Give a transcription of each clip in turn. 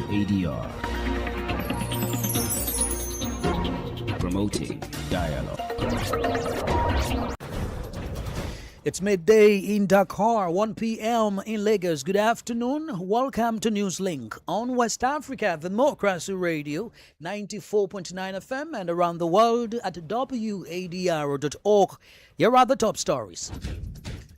ADR. Promoting dialogue. It's midday in Dakar, 1 p.m. in Lagos. Good afternoon. Welcome to Newslink on West Africa, Democracy Radio, 94.9 FM, and around the world at wadr.org. Here are the top stories.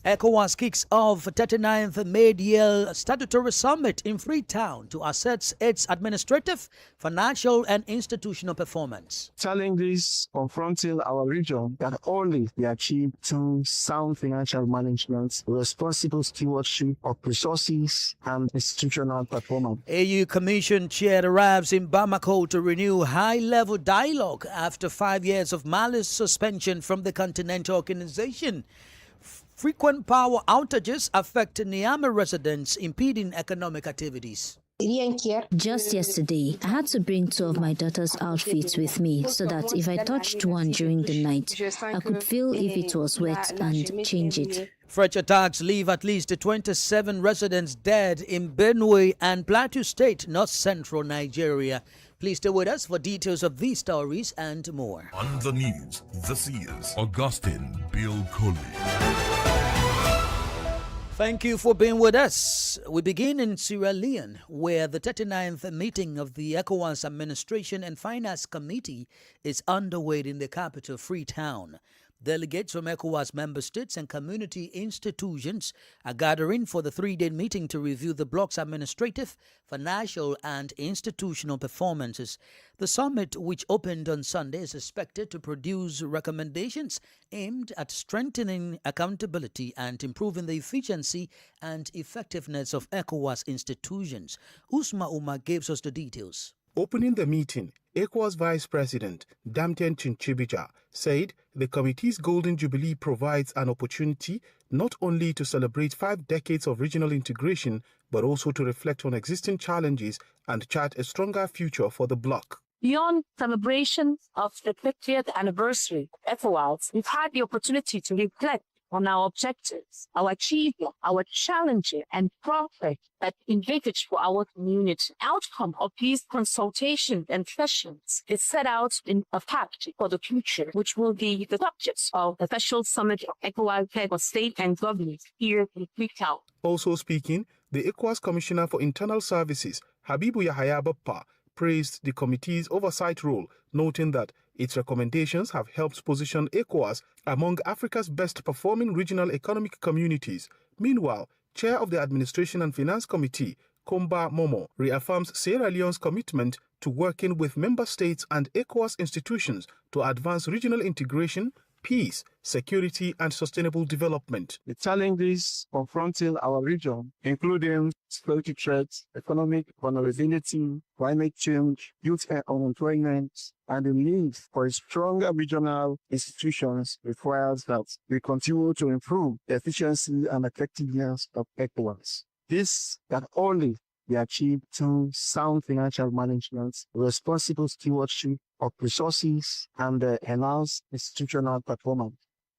ECOWAS kicks off 39th Mid-Year Statutory Summit in Freetown to assess its administrative, financial, and institutional performance. Challenges confronting our region can only be achieved through sound financial management, responsible stewardship of resources, and institutional performance. AU Commission chair arrives in Bamako to renew high-level dialogue after 5 years of Mali's suspension from the Continental Organization. Frequent power outages affect Niamey residents, impeding economic activities. Just yesterday, I had to bring 2 of my daughter's outfits with me so that if I touched one during the night, I could feel if it was wet and change it. Fresh attacks leave at least 27 residents dead in Benue and Plateau State, north central Nigeria. Please stay with us for details of these stories and more. On the news, this is Augustine Bill Coley. Thank you for being with us. We begin in Sierra Leone, where the 39th meeting of the ECOWAS Administration and Finance Committee is underway in the capital, Freetown. Delegates from ECOWAS member states and community institutions are gathering for the 3-day meeting to review the bloc's administrative, financial, and institutional performances. The summit, which opened on Sunday, is expected to produce recommendations aimed at strengthening accountability and improving the efficiency and effectiveness of ECOWAS institutions. Usma Umar gives us the details. Opening the meeting, ECOWAS Vice President Damten Chinchibija said the committee's Golden Jubilee provides an opportunity not only to celebrate 5 decades of regional integration, but also to reflect on existing challenges and chart a stronger future for the bloc. Beyond celebration of the 50th anniversary of ECOWAS, we've had the opportunity to reflect on our objectives, our achievements, our challenges, and prospects that envisage for our community. Outcome of these consultations and sessions is set out in a pact for the future, which will be the subject of the special summit of ECOWAS head of state and government here in Freetown. Also speaking, the ECOWAS Commissioner for Internal Services, Habibu Yahaya Bappa, praised the committee's oversight role, noting that its recommendations have helped position ECOWAS among Africa's best-performing regional economic communities. Meanwhile, Chair of the Administration and Finance Committee, Komba Momo, reaffirms Sierra Leone's commitment to working with member states and ECOWAS institutions to advance regional integration, peace, security, and sustainable development. The challenges confronting our region, including security threats, economic vulnerability, climate change, youth unemployment, and the need for stronger regional institutions, requires that we continue to improve the efficiency and effectiveness of ECOWAS. This can only be achieved through sound financial management, responsible stewardship of resources, and enhanced institutional performance.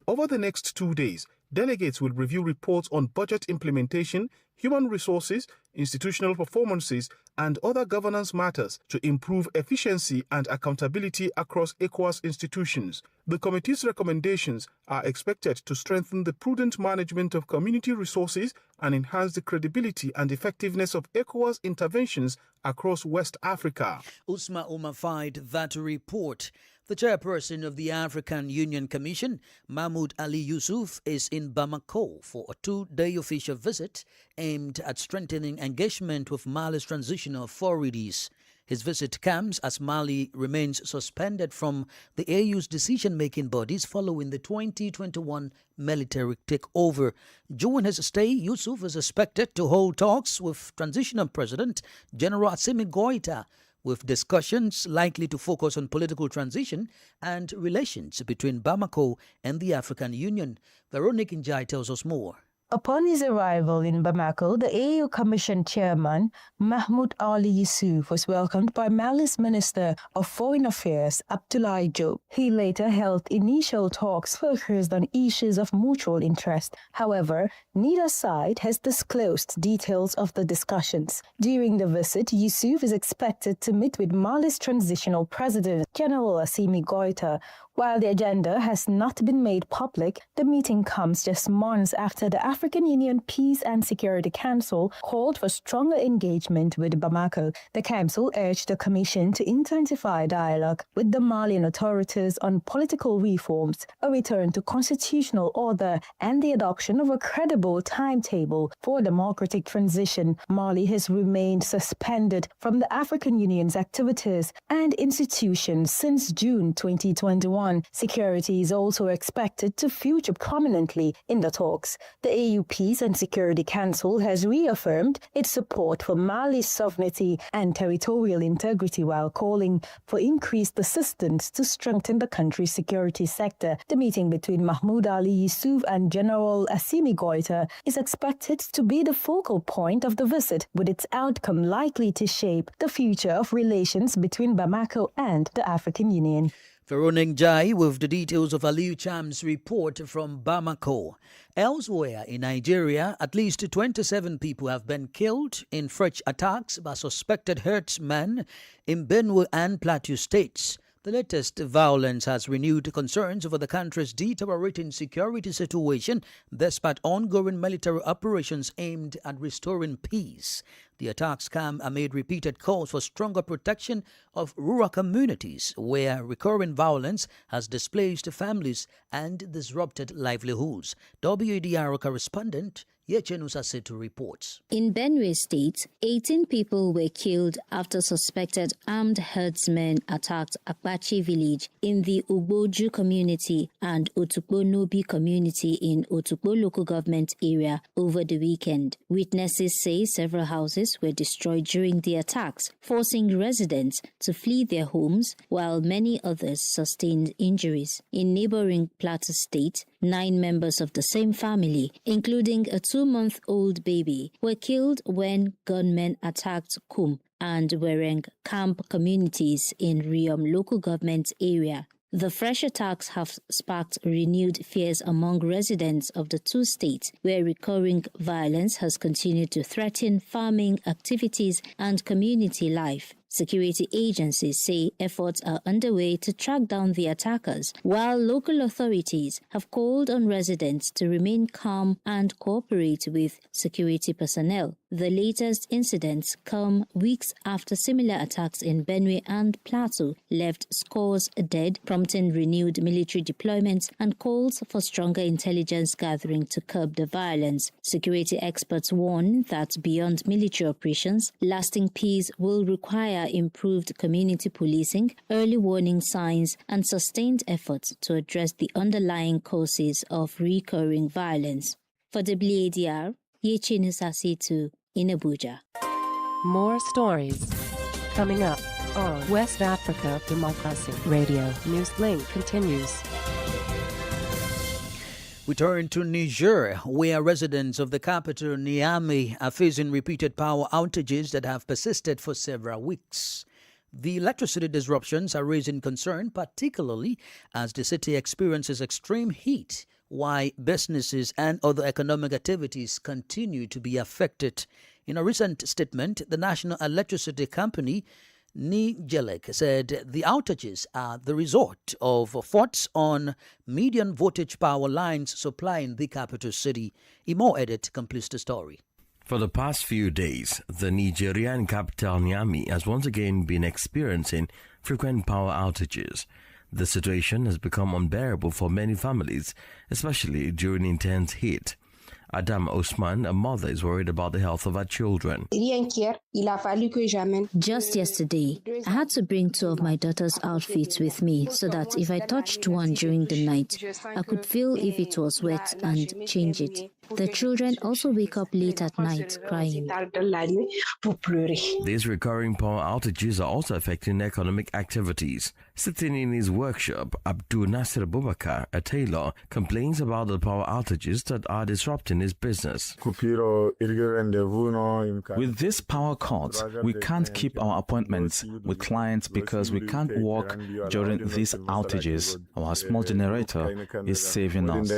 Over the next 2 days, delegates will review reports on budget implementation, human resources, institutional performances, and other governance matters to improve efficiency and accountability across ECOWAS institutions. The committee's recommendations are expected to strengthen the prudent management of community resources and enhance the credibility and effectiveness of ECOWAS interventions across West Africa. Usma Umar-Faid that report. The chairperson of the African Union Commission, Mahmoud Ali Yusuf, is in Bamako for a 2-day official visit aimed at strengthening engagement with Mali's transitional authorities. His visit comes as Mali remains suspended from the AU's decision-making bodies following the 2021 military takeover. During his stay, Yusuf is expected to hold talks with transitional president General Assimi Goïta, with discussions likely to focus on political transition and relations between Bamako and the African Union. Veronique Njai tells us more. Upon his arrival in Bamako, the AU Commission chairman, Mahmoud Ali Yusuf, was welcomed by Mali's Minister of Foreign Affairs, Abdoulaye Diop. He later held initial talks focused on issues of mutual interest. However, neither side has disclosed details of the discussions. During the visit, Yusuf is expected to meet with Mali's transitional president, General Assimi Goïta. While the agenda has not been made public, the meeting comes just months after the African Union Peace and Security Council called for stronger engagement with Bamako. The council urged the Commission to intensify dialogue with the Malian authorities on political reforms, a return to constitutional order, and the adoption of a credible timetable for democratic transition. Mali has remained suspended from the African Union's activities and institutions since June 2021. Security is also expected to feature prominently in the talks. The AU Peace and Security Council has reaffirmed its support for Mali's sovereignty and territorial integrity while calling for increased assistance to strengthen the country's security sector. The meeting between Mahmoud Ali Yusuf and General Assimi Goïta is expected to be the focal point of the visit, with its outcome likely to shape the future of relations between Bamako and the African Union. Veronica Jai with the details of Aliu Cham's report from Bamako. Elsewhere in Nigeria, at least 27 people have been killed in fresh attacks by suspected herdsmen in Benue and Plateau states. The latest violence has renewed concerns over the country's deteriorating security situation despite ongoing military operations aimed at restoring peace. The attacks come amid repeated calls for stronger protection of rural communities where recurring violence has displaced families and disrupted livelihoods. WADR correspondent Yechenusa Setu reports. In Benue State, 18 people were killed after suspected armed herdsmen attacked Akbachi village in the Ugboju community and Otukpo Nobi community in Otukpo local government area over the weekend. Witnesses say several houses were destroyed during the attacks, forcing residents to flee their homes, while many others sustained injuries. In neighboring Plateau State, 9 members of the same family, including a 2-month-old baby, were killed when gunmen attacked Kum and Wereng camp communities in Riom local government area. The fresh attacks have sparked renewed fears among residents of the two states, where recurring violence has continued to threaten farming activities and community life. Security agencies say efforts are underway to track down the attackers, while local authorities have called on residents to remain calm and cooperate with security personnel. The latest incidents come weeks after similar attacks in Benue and Plateau left scores dead, prompting renewed military deployments and calls for stronger intelligence gathering to curb the violence. Security experts warn that beyond military operations, lasting peace will require improved community policing, early warning signs, and sustained efforts to address the underlying causes of recurring violence. For WADR, Yechinusa Setu in Abuja. More stories coming up on West Africa Democracy Radio. Newslink continues. We turn to Niger, where residents of the capital, Niamey, are facing repeated power outages that have persisted for several weeks. The electricity disruptions are raising concern, particularly as the city experiences extreme heat, while businesses and other economic activities continue to be affected. In a recent statement, the National Electricity Company, Newslink, said the outages are the result of faults on medium voltage power lines supplying the capital city. Imo Edit completes the story. For the past few days, the Nigerian capital Niamey has once again been experiencing frequent power outages. The situation has become unbearable for many families, especially during intense heat. Adam Osman, a mother, is worried about the health of her children. Just yesterday, I had to bring 2 of my daughter's outfits with me so that if I touched one during the night, I could feel if it was wet and change it. The children also wake up late at night crying. These recurring power outages are also affecting economic activities. Sitting in his workshop, Abdul Nasir Bubakar, a tailor, complains about the power outages that are disrupting his business. With this power cut, we can't keep our appointments with clients because we can't work during these outages. Our small generator is saving us.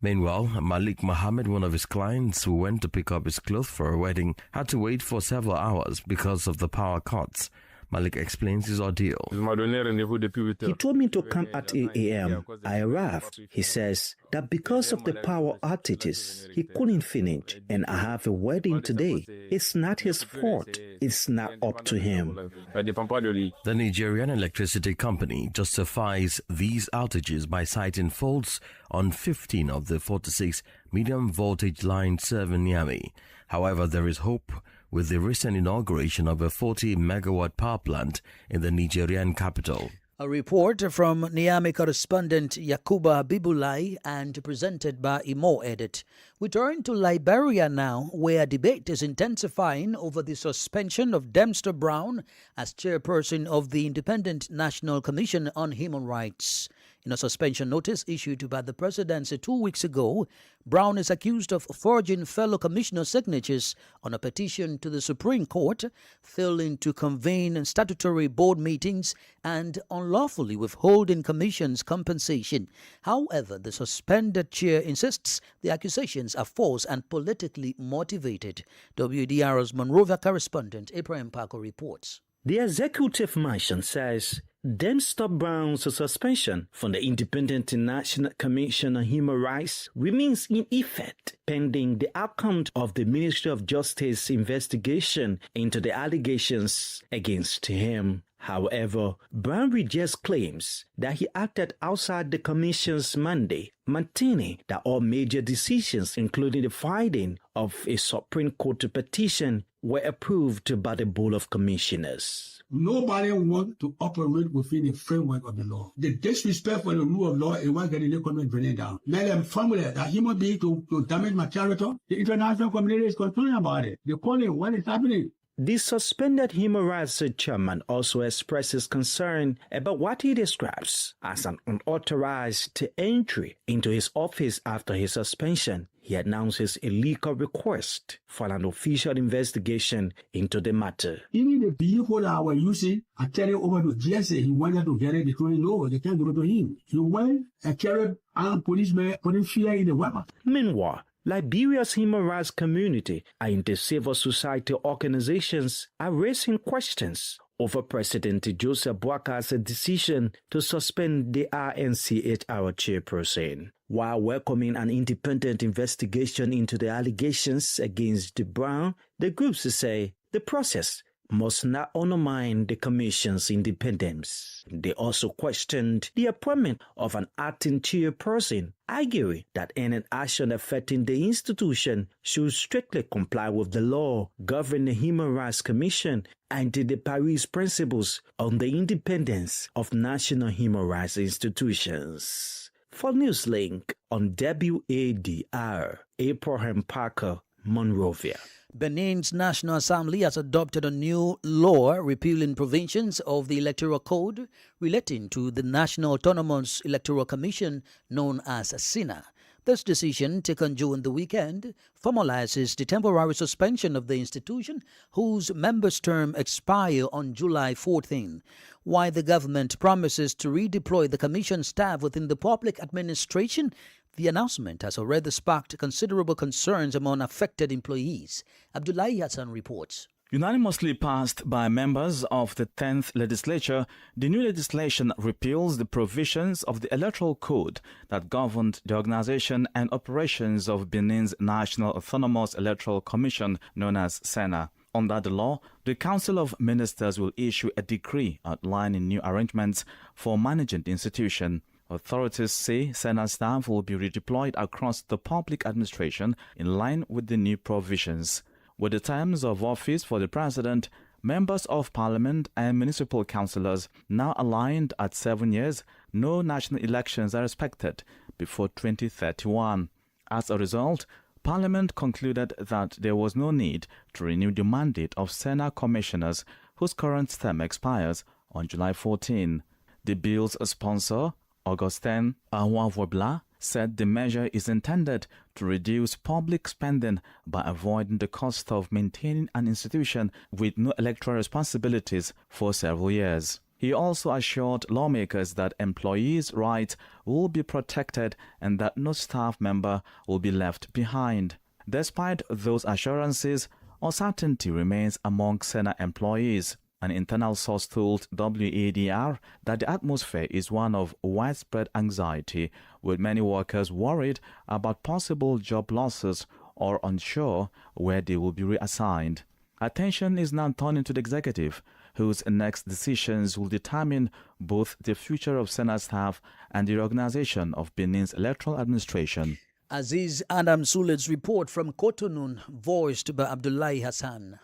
Meanwhile, Malik Mohammed, one of his clients who went to pick up his clothes for a wedding, had to wait for several hours because of the power cuts. Malik explains his ordeal. He told me to come at 8 a.m. I arrived. He says that because of the power outages, he couldn't finish, and I have a wedding today. It's not his fault. It's not up to him. The Nigerian electricity company justifies these outages by citing faults on 15 of the 46 medium voltage lines serving Niamey. However, there is hope with the recent inauguration of a 40-megawatt power plant in the Nigerian capital. A report from Niamey correspondent Yakuba Bibulai and presented by Imo Edit. We turn to Liberia now, where debate is intensifying over the suspension of Dempster Brown as chairperson of the Independent National Commission on Human Rights. In a suspension notice issued by the presidency 2 weeks ago, Brown is accused of forging fellow commissioner signatures on a petition to the Supreme Court, failing to convene statutory board meetings, and unlawfully withholding commission's compensation. However, the suspended chair insists the accusations are false and politically motivated. WDR's Monrovia correspondent Ibrahim Paco reports. The executive mansion says Dempster Brown's suspension from the Independent National Commission on Human Rights remains in effect pending the outcome of the Ministry of Justice investigation into the allegations against him. However, Brown rejects claims that he acted outside the Commission's mandate, maintaining that all major decisions, including the filing of a Supreme Court petition, were approved by the Board of Commissioners. Nobody wants to operate within the framework of the law. The disrespect for the rule of law is what getting the comment bringing down. Let them formulate that human being to damage my character. The international community is concerned about it. They call it what is happening. The suspended human rights chairman also expresses concern about what he describes as an unauthorized entry into his office after his suspension. He announces a legal request for an official investigation into the matter. Even the vehicle that I was using, I carried over to GSA. He wanted to get it because no, they can't do it to him. He went and carried armed policemen, putting fear in the weapon. Meanwhile, Liberia's human rights community and the civil society organizations are raising questions over President Joseph Boakar's decision to suspend the RNCHR chairperson. While welcoming an independent investigation into the allegations against Brown, the groups say the process must not undermine the Commission's independence. They also questioned the appointment of an acting chairperson, arguing that any action affecting the institution should strictly comply with the law governing the Human Rights Commission and the Paris Principles on the independence of national human rights institutions. For Newslink on WADR, Abraham Parker, Monrovia. Benin's National Assembly has adopted a new law repealing provisions of the Electoral Code relating to the National Autonomous Electoral Commission known as SINA. This decision, taken during the weekend, formalizes the temporary suspension of the institution, whose members' term expire on July 14. While the government promises to redeploy the commission staff within the public administration, the announcement has already sparked considerable concerns among affected employees. Abdullahi Hassan reports. Unanimously passed by members of the 10th legislature, the new legislation repeals the provisions of the Electoral Code that governed the organization and operations of Benin's National Autonomous Electoral Commission, known as SENA. Under the law, the Council of Ministers will issue a decree outlining new arrangements for managing the institution. Authorities say SENA staff will be redeployed across the public administration in line with the new provisions. With the terms of office for the president, members of parliament and municipal councillors now aligned at 7 years, no national elections are expected before 2031. As a result, Parliament concluded that there was no need to renew the mandate of Senate commissioners whose current term expires on July 14. The bill's sponsor, Augustin Wadr, said the measure is intended to reduce public spending by avoiding the cost of maintaining an institution with no electoral responsibilities for several years. He also assured lawmakers that employees' rights will be protected and that no staff member will be left behind. Despite those assurances, uncertainty remains among Senate employees. An internal source told Wadr that the atmosphere is one of widespread anxiety, with many workers worried about possible job losses or unsure where they will be reassigned. Attention is now turning to the executive, whose next decisions will determine both the future of Senate staff and the reorganization of Benin's electoral administration. Aziz Adam Suled's report from Cotonou, voiced by Abdullahi Hassan.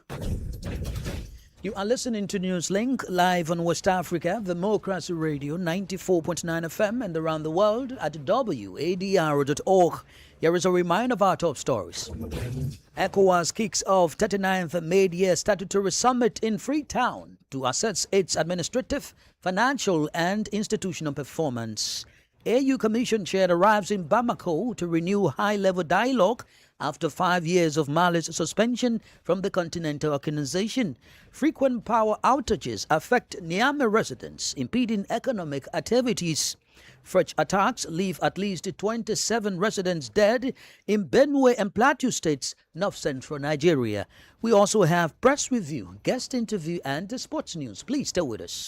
You are listening to Newslink live on West Africa, Democracy Radio 94.9 FM, and around the world at wadr.org. Here is a reminder of our top stories. ECOWAS kicks off 39th mid-year statutory summit in Freetown to assess its administrative, financial and institutional performance. AU Commission chair arrives in Bamako to renew high-level dialogue after 5 years of Mali's suspension from the Continental Organization. Frequent power outages affect Niamey residents, impeding economic activities. Fresh attacks leave at least 27 residents dead in Benue and Plateau states, north-central Nigeria. We also have press review, guest interview and the sports news. Please stay with us.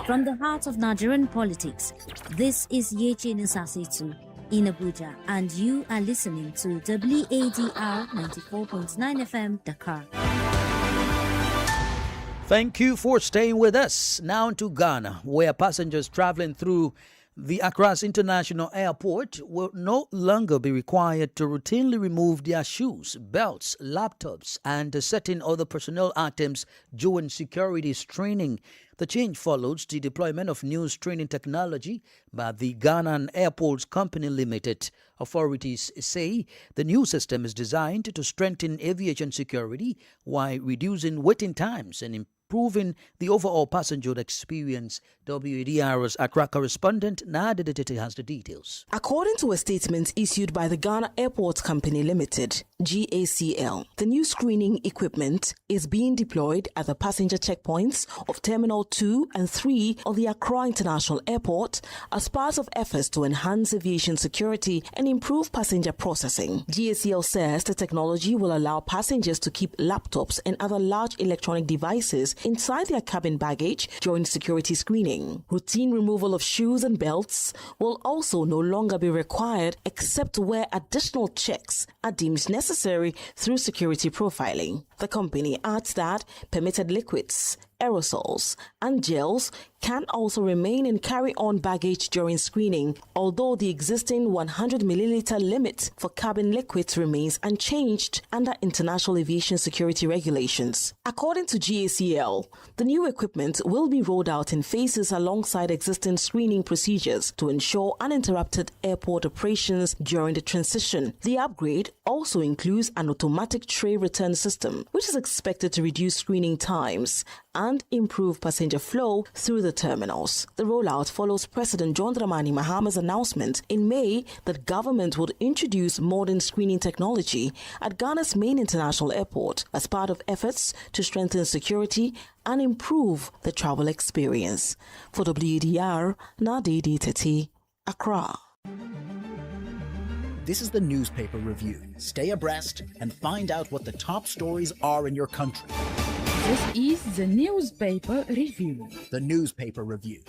From the heart of Nigerian politics, this is Yeche Nusasitu in Abuja, and you are listening to WADR 94.9 FM Dakar. Thank you for staying with us. Now to Ghana, where passengers traveling through the Accra International Airport will no longer be required to routinely remove their shoes, belts, laptops, and certain other personnel items during security screening. The change follows the deployment of new screening technology by the Ghanaian Airports Company Limited. Authorities say the new system is designed to strengthen aviation security while reducing waiting times and improving the overall passenger experience. WADR's Accra correspondent Nada Detete has the details. According to a statement issued by the Ghana Airports Company Limited, GACL, the new screening equipment is being deployed at the passenger checkpoints of Terminal 2 and 3 of the Accra International Airport as part of efforts to enhance aviation security and improve passenger processing. GACL says the technology will allow passengers to keep laptops and other large electronic devices inside their cabin baggage during security screening. Routine removal of shoes and belts will also no longer be required except where additional checks are deemed necessary through security profiling. The company adds that permitted liquids, aerosols, and gels can also remain in carry-on baggage during screening, although the existing 100 milliliter limit for cabin liquids remains unchanged under international aviation security regulations. According to GACL, the new equipment will be rolled out in phases alongside existing screening procedures to ensure uninterrupted airport operations during the transition. The upgrade also includes an automatic tray return system, which is expected to reduce screening times and improve passenger flow through the terminals. The rollout follows President John Dramani Mahama's announcement in May that government would introduce modern screening technology at Ghana's main international airport as part of efforts to strengthen security and improve the travel experience. For WADR, Nadidi Teti, Accra. This is the newspaper review. Stay abreast and find out what the top stories are in your country. This is the newspaper review. The newspaper review.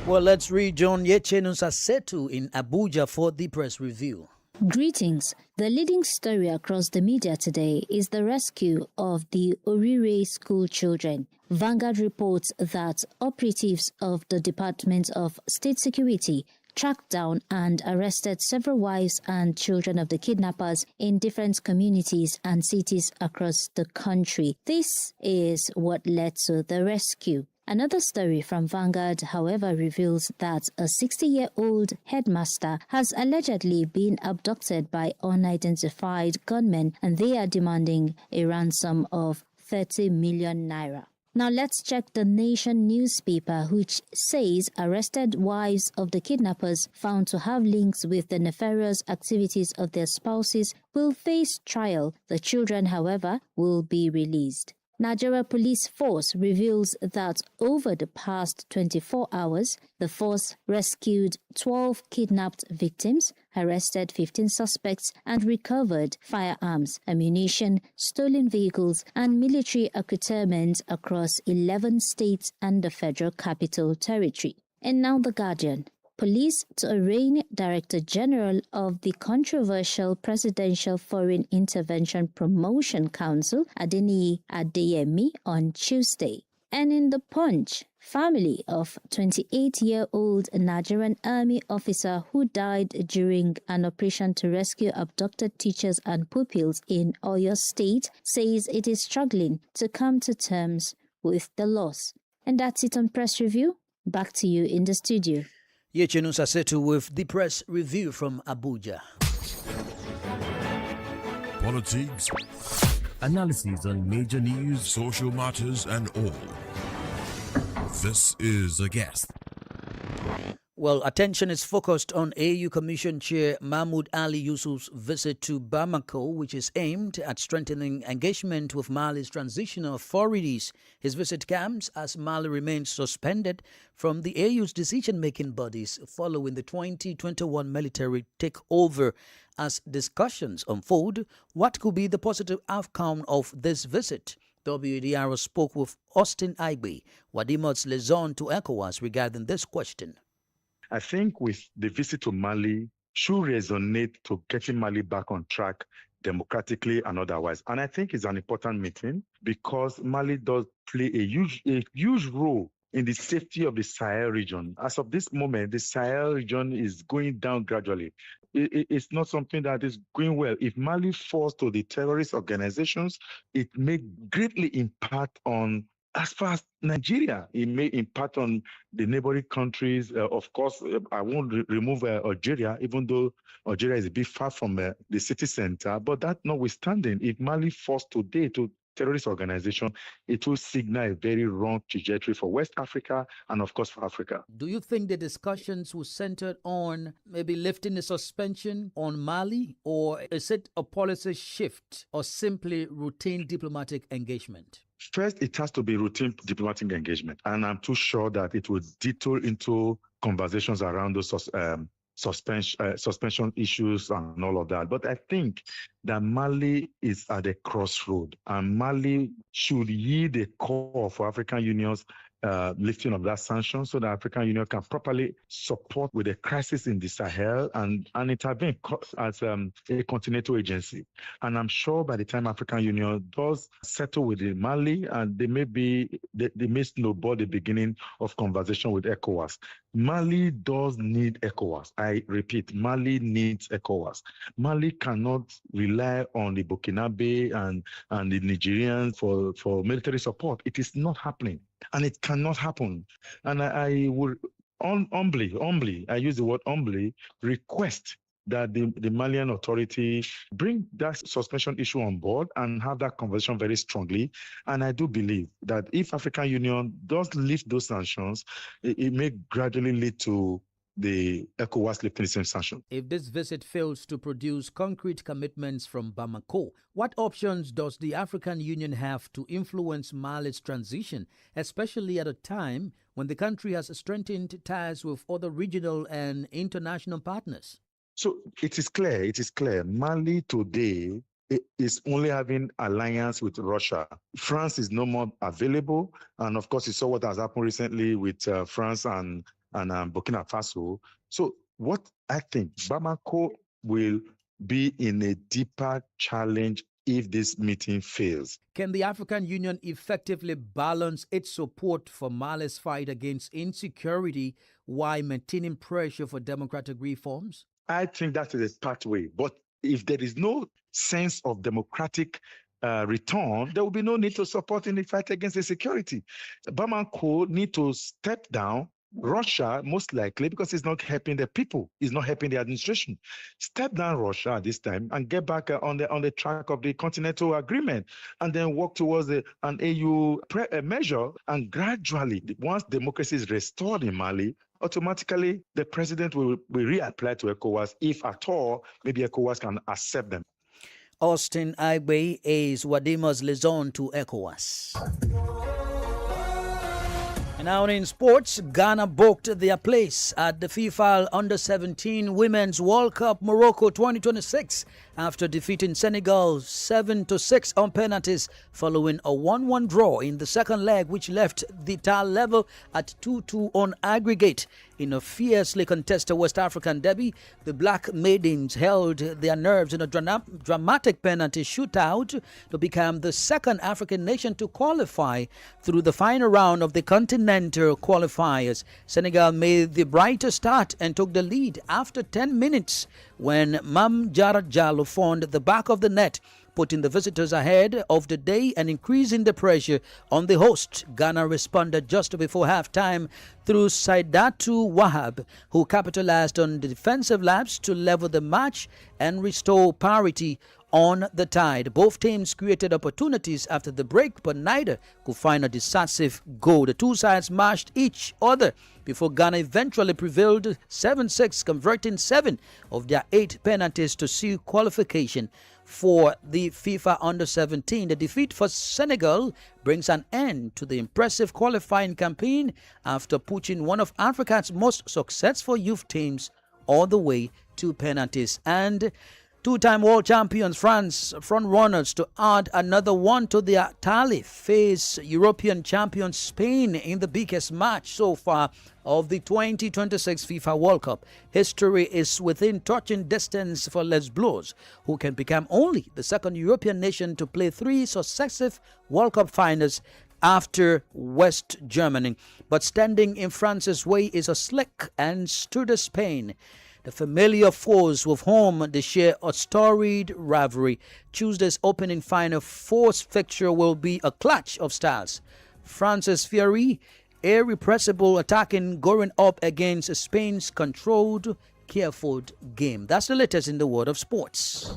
Well, let's rejoin Yeche Nusasitu in Abuja for the press review. Greetings. The leading story across the media today is the rescue of the Orire school children. Vanguard reports that operatives of the Department of State Security tracked down and arrested several wives and children of the kidnappers in different communities and cities across the country. This is what led to the rescue. Another story from Vanguard, however, reveals that a 60-year-old headmaster has allegedly been abducted by unidentified gunmen, and they are demanding a ransom of 30 million naira. Now let's check the Nation newspaper, which says arrested wives of the kidnappers found to have links with the nefarious activities of their spouses will face trial. The children, however, will be released. Nigeria Police Force reveals that over the past 24 hours, the force rescued 12 kidnapped victims, arrested 15 suspects, and recovered firearms, ammunition, stolen vehicles, and military accoutrements across 11 states and the Federal Capital Territory. And now The Guardian. Police to arraign Director General of the controversial Presidential Foreign Intervention Promotion Council, Adeniyi Adeyemi, on Tuesday. And in The Punch, family of 28-year-old Nigerian Army officer who died during an operation to rescue abducted teachers and pupils in Oyo State says it is struggling to come to terms with the loss. And that's it on Press Review. Back to you in the studio. Yechenu Sasetu with the press review from Abuja. Politics, Analysis on major news. social matters, and all. This is A Guest. Well, attention is focused on AU Commission Chair Mahmoud Ali Yusuf's visit to Bamako, which is aimed at strengthening engagement with Mali's transitional authorities. His visit comes as Mali remains suspended from the AU's decision-making bodies following the 2021 military takeover. As discussions unfold, what could be the positive outcome of this visit? WDR spoke with Austin Igbe, Wadimot's liaison to ECOWAS, regarding this question. I think with the visit to Mali should resonate to getting Mali back on track democratically and otherwise. And I think it's an important meeting because Mali does play a huge role in the safety of the Sahel region. As of this moment, the Sahel region is going down gradually. It's not something that is going well. If Mali falls to the terrorist organizations, it may greatly impact on, as far as Nigeria, it may impact on the neighboring countries. Of course, I won't remove Algeria, even though Algeria is a bit far from the city center. But that notwithstanding, if Mali falls today to terrorist organization, it will signal a very wrong trajectory for West Africa and, of course, for Africa. Do you think the discussions were centered on maybe lifting the suspension on Mali, or is it a policy shift or simply routine diplomatic engagement? First, it has to be routine diplomatic engagement, and I'm too sure that it will detour into conversations around those suspension issues and all of that. But I think that Mali is at a crossroad, and Mali should yield a call for African Union's lifting of that sanction so that African Union can properly support with the crisis in the Sahel and intervene as a continental agency. And I'm sure by the time African Union does settle with the Mali, and they may snowball the beginning of conversation with ECOWAS. Mali does need ECOWAS. I repeat, Mali needs ECOWAS. Mali cannot rely on the Burkinabe and the Nigerians for military support. It is not happening. And it cannot happen. And I would humbly, I use the word humbly, request that the Malian authority bring that suspension issue on board and have that conversation very strongly. And I do believe that if African Union does lift those sanctions, it may gradually lead to the ECOWAS lifting the sanction. If this visit fails to produce concrete commitments from Bamako, what options does the African Union have to influence Mali's transition, especially at a time when the country has strengthened ties with other regional and international partners? So it is clear. Mali today is only having alliance with Russia. France is no more available. And of course, you saw what has happened recently with France and Burkina Faso. So what I think, Bamako will be in a deeper challenge if this meeting fails. Can the African Union effectively balance its support for Mali's fight against insecurity while maintaining pressure for democratic reforms? I think that is a pathway. But if there is no sense of democratic return, there will be no need to support in the fight against insecurity. Bamako need to step down. Russia, most likely, because it's not helping the people, it's not helping the administration. Step down Russia at this time and get back on the track of the Continental Agreement, and then work towards an AU measure. And gradually, once democracy is restored in Mali, automatically the president will reapply to ECOWAS, if at all, maybe ECOWAS can accept them. Austin Aigbe is Wadima's liaison to ECOWAS. And now in sports, Ghana booked their place at the FIFA Under-17 Women's World Cup Morocco 2026 after defeating Senegal 7-6 on penalties following a 1-1 draw in the second leg, which left the tie level at 2-2 on aggregate. In a fiercely contested West African derby, the Black Maidens held their nerves in a dramatic penalty shootout to become the second African nation to qualify through the final round of the continental qualifiers. Senegal made the brighter start and took the lead after 10 minutes when Mam Jara Jallo found the back of the net, putting the visitors ahead of the day and increasing the pressure on the host. Ghana responded just before halftime through Saidatu Wahab, who capitalized on the defensive lapse to level the match and restore parity on the tide. Both teams created opportunities after the break, but neither could find a decisive goal. The two sides matched each other before Ghana eventually prevailed 7-6, converting 7 of their 8 penalties to seal qualification for the FIFA Under-17. The defeat for Senegal brings an end to the impressive qualifying campaign after pushing one of Africa's most successful youth teams all the way to penalties. And two-time world champions France front-runners to add another one to their tally face European champions Spain in the biggest match so far of the 2026 FIFA World Cup. History is within touching distance for Les Bleus, who can become only the second European nation to play 3 successive World Cup finals after West Germany. But standing in France's way is a slick and sturdy Spain. The familiar foes with whom they share a storied rivalry. Tuesday's opening final fourth fixture will be a clash of styles. France's fury, irrepressible attacking, going up against Spain's controlled, careful game. That's the latest in the world of sports.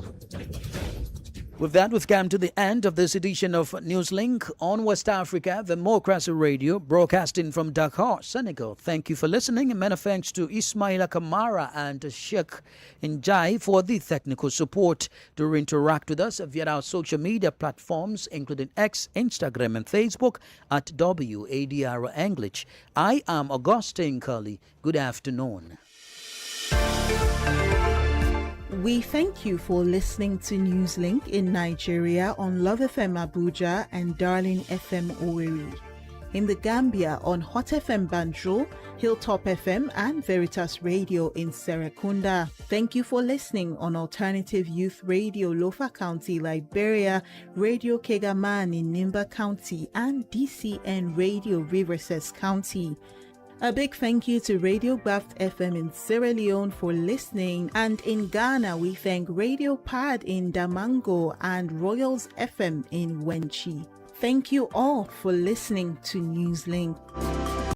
With that, we've come to the end of this edition of Newslink on West Africa, the Democracy Radio, broadcasting from Dakar, Senegal. Thank you for listening, and many thanks to Ismaila Kamara and Sheikh Njai for the technical support. Do interact with us via our social media platforms, including X, Instagram, and Facebook at WADR English. I am Augustine Curley. Good afternoon. We thank you for listening to Newslink in Nigeria on Love FM Abuja and Darling FM Owerri. In the Gambia on Hot FM Banjul, Hilltop FM and Veritas Radio in Serekunda. Thank you for listening on Alternative Youth Radio Lofa County, Liberia, Radio Kegaman in Nimba County, and DCN Radio Riverside County. A big thank you to Radio Baft FM in Sierra Leone for listening, and in Ghana we thank Radio Pad in Damango and Royals FM in Wenchi. Thank you all for listening to Newslink.